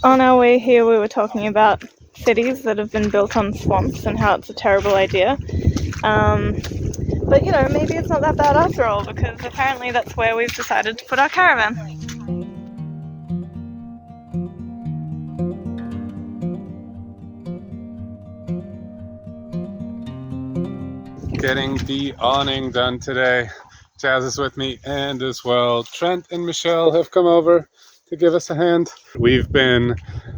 On our way here we were talking about cities that have been built on swamps and how it's a terrible idea. But you know, maybe it's not that bad after all, because apparently that's where we've decided to put our caravan. Getting the awning done today. Jazz is with me, and as well Trent and Michelle have come over to give us a hand. We've been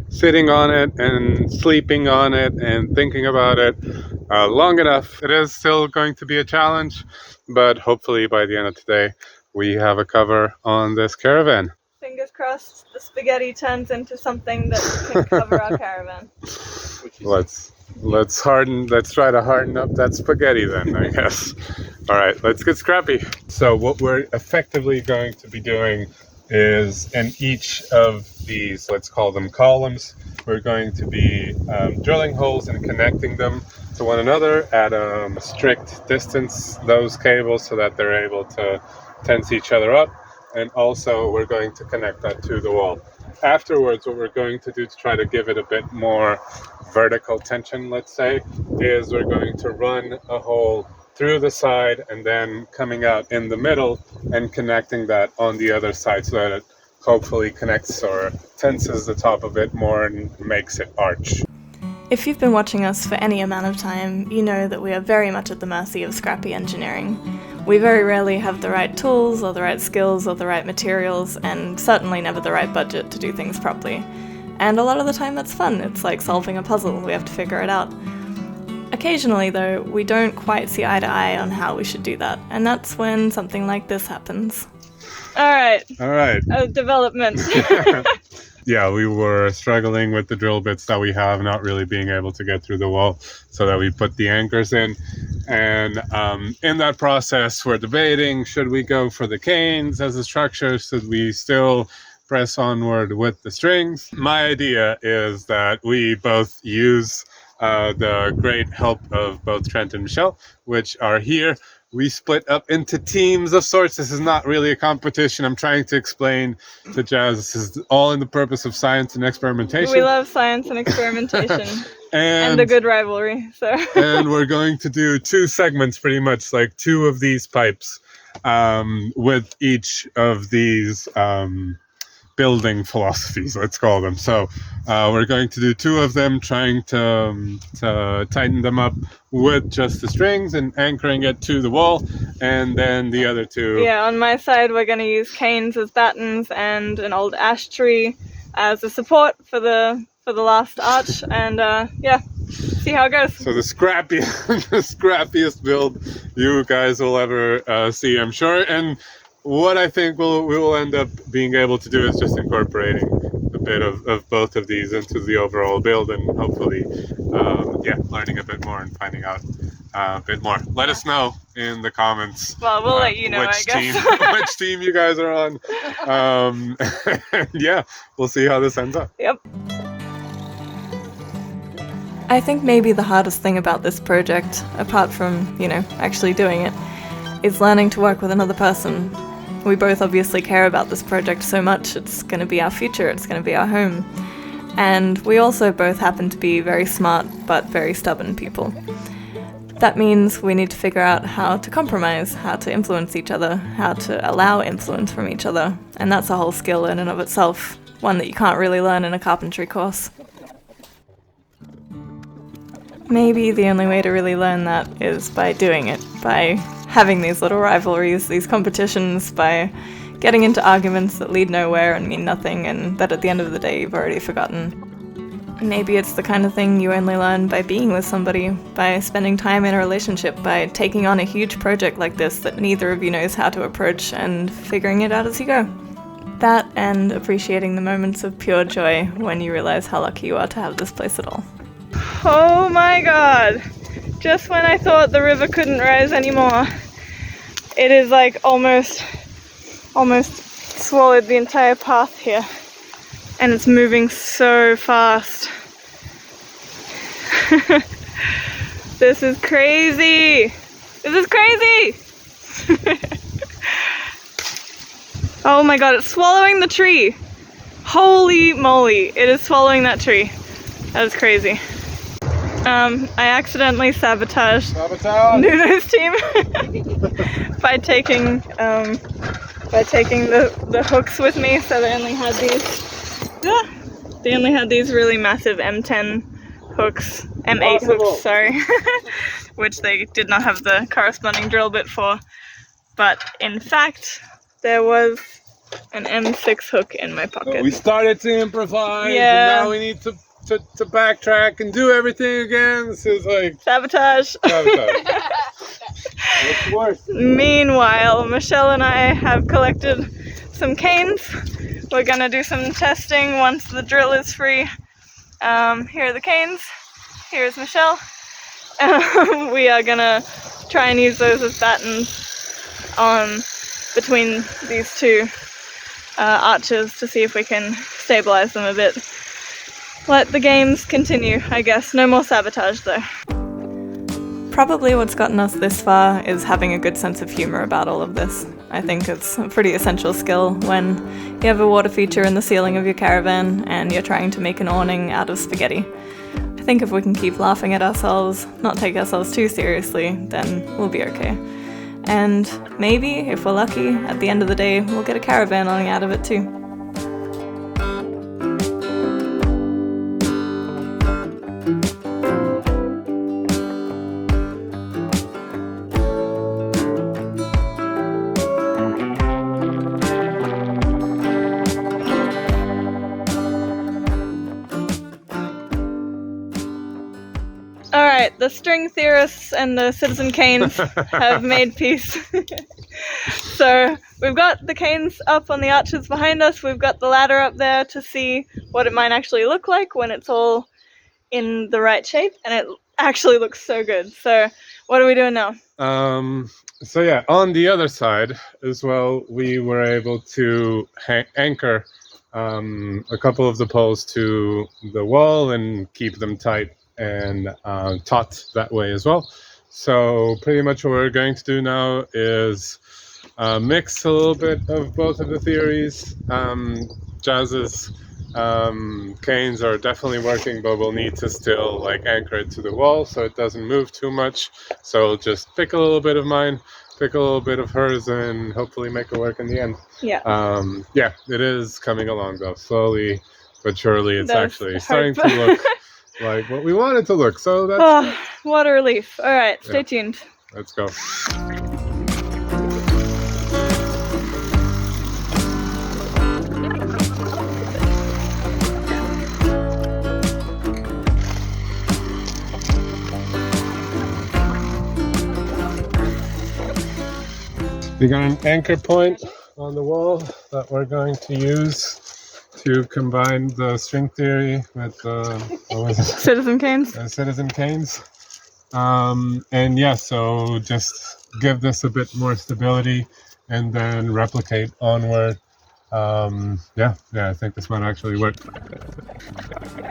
sitting on it and sleeping on it and thinking about it long enough. It is still going to be a challenge, but hopefully by the end of today we have a cover on this caravan. Fingers crossed the spaghetti turns into something that can cover our caravan. Let's try to harden up that spaghetti then, I guess. All right, let's get scrappy. So what we're effectively going to be doing is in each of these, let's call them columns, we're going to be drilling holes and connecting them to one another at a strict distance, those cables, so that they're able to tense each other up. And also we're going to connect that to the wall. Afterwards, what we're going to do to try to give it a bit more vertical tension, let's say, is we're going to run a hole through the side and then coming out in the middle and connecting that on the other side, so that it hopefully connects or tenses the top a bit more and makes it arch. If you've been watching us for any amount of time, you know that we are very much at the mercy of scrappy engineering. We very rarely have the right tools or the right skills or the right materials, and certainly never the right budget to do things properly. And a lot of the time that's fun. It's like solving a puzzle. We have to figure it out. Occasionally, though, we don't quite see eye to eye on how we should do that, and that's when something like this happens. All right. Development. Yeah, we were struggling with the drill bits that we have, not really being able to get through the wall, so that we put the anchors in. And in that process, we're debating, should we go for the canes as a structure? Should we still press onward with the strings? My idea is that we both use the great help of both Trent and Michelle, which are here. We split up into teams of sorts. This is not really a competition. I'm trying to explain to Jazz, this is all in the purpose of science and experimentation. We love science and experimentation. and a good rivalry. And we're going to do 2 segments, pretty much, like 2 of these pipes with each of these building philosophies, let's call them. So we're going to do 2 of them, trying to tighten them up with just the strings and anchoring it to the wall, and then the other 2. Yeah, on my side we're going to use canes as battens and an old ash tree as a support for the last arch, and yeah, see how it goes. So the scrappiest build you guys will ever see, I'm sure. And what I think we will end up being able to do is just incorporating a bit of both of these into the overall build, and hopefully learning a bit more and finding out a bit more. Let us know in the comments. Well, we'll let you know, I guess. Which team you guys are on. Yeah, we'll see how this ends up. Yep. I think maybe the hardest thing about this project, apart from, actually doing it, is learning to work with another person. We both obviously care about this project so much. It's going to be our future, it's going to be our home. And we also both happen to be very smart but very stubborn people. That means we need to figure out how to compromise, how to influence each other, how to allow influence from each other. And that's a whole skill in and of itself, one that you can't really learn in a carpentry course. Maybe the only way to really learn that is by doing it, by having these little rivalries, these competitions, by getting into arguments that lead nowhere and mean nothing, and that at the end of the day you've already forgotten. Maybe it's the kind of thing you only learn by being with somebody, by spending time in a relationship, by taking on a huge project like this that neither of you knows how to approach, and figuring it out as you go. That, and appreciating the moments of pure joy when you realize how lucky you are to have this place at all. Oh my god! Just when I thought the river couldn't rise anymore, it is like almost swallowed the entire path here, and it's moving so fast. This is crazy! This is crazy! Oh my god, it's swallowing the tree! Holy moly, it is swallowing that tree. That is crazy. I accidentally sabotaged Nuno's team by taking the hooks with me, so they only had these really massive M10 hooks, M8 hooks, sorry, which they did not have the corresponding drill bit for. But in fact, there was an M6 hook in my pocket. We started to improvise, yeah. And now we need to backtrack and do everything again. This is like sabotage. What's worse? Meanwhile, Michelle and I have collected some canes. We're gonna do some testing once the drill is free. Here are the canes. Here's Michelle. We are gonna try and use those as battens between these two arches to see if we can stabilize them a bit. Let the games continue, I guess. No more sabotage though. Probably what's gotten us this far is having a good sense of humour about all of this. I think it's a pretty essential skill when you have a water feature in the ceiling of your caravan and you're trying to make an awning out of spaghetti. I think if we can keep laughing at ourselves, not take ourselves too seriously, then we'll be okay. And maybe, if we're lucky, at the end of the day, we'll get a caravan awning out of it too. Alright, the String Theorists and the Citizen Canes have made peace. So we've got the canes up on the arches behind us, we've got the ladder up there to see what it might actually look like when it's all in the right shape, and it actually looks so good. So what are we doing now? So yeah, on the other side as well, we were able to anchor a couple of the poles to the wall and keep them tight and taut that way as well. So pretty much what we're going to do now is mix a little bit of both of the theories. Jazz's canes are definitely working, but we'll need to still like anchor it to the wall so it doesn't move too much. So we'll just pick a little bit of mine, pick a little bit of hers, and hopefully make it work in the end. Yeah. Yeah, it is coming along though, slowly but surely. It's actually starting to look like what we want it to look. So that's what a relief. All right, stay tuned. Let's go. We got an anchor point on the wall that we're going to use to combine the string theory with Citizen canes. Citizen canes. And yeah, so just give this a bit more stability and then replicate onward. Yeah, I think this might actually work.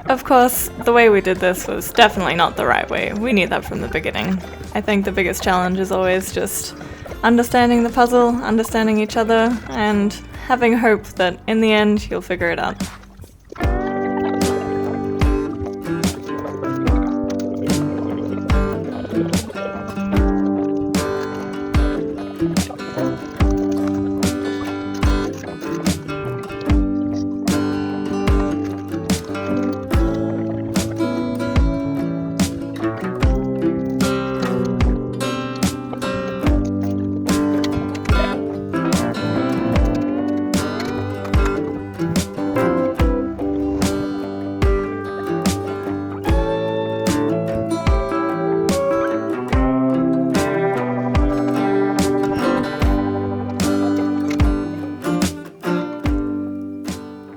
Of course, the way we did this was definitely not the right way. We knew that from the beginning. I think the biggest challenge is always just understanding the puzzle, understanding each other, and having hope that in the end you'll figure it out.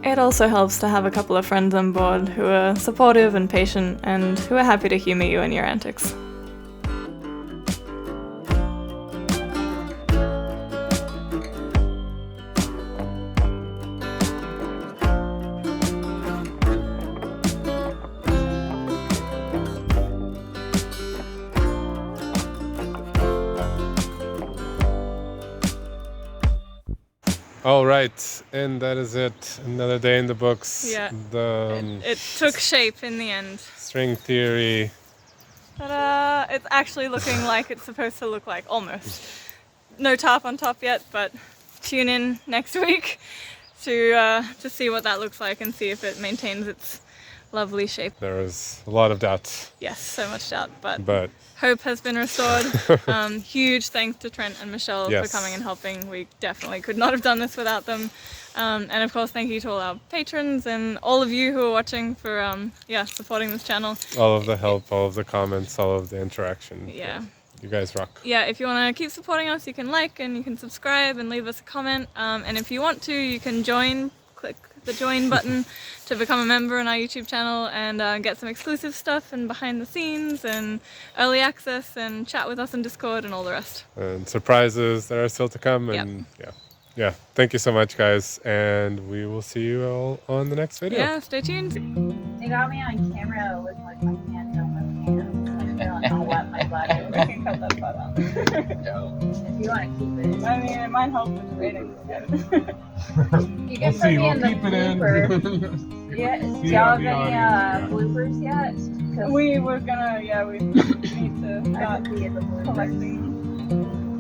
It also helps to have a couple of friends on board who are supportive and patient and who are happy to humour you in your antics. All right, and that is it. Another day in the books. Yeah. The It took shape in the end. string theory. Ta-da! It's actually looking like it's supposed to look like, almost. No tarp on top yet, but tune in next week to see what that looks like and see if it maintains its lovely shape. There was a lot of doubts, Yes, so much doubt, but but hope has been restored. Huge thanks to Trent and Michelle Yes. for coming and helping. We definitely could not have done this without them. And of course, thank you to all our patrons and all of you who are watching for supporting this channel. all of the help, all of the comments, all of the interaction. Yeah. You guys rock. Yeah, if you want to keep supporting us, you can like and you can subscribe and leave us a comment. And if you want to, you can join. Click the join button to become a member on our YouTube channel and get some exclusive stuff and behind the scenes and early access and chat with us on Discord and all the rest. And surprises that are still to come. And yeah. Thank you so much, guys. And we will see you all on the next video. Yeah, stay tuned. They got me on camera with like my hand on my pants. I feel like I'll wet my bladder. I can cut that part out. If you want to keep it. I mean, it might help with the ratings. You can put me in the blooper. Yeah, do y'all have any bloopers yet? We were gonna, we need to start collecting.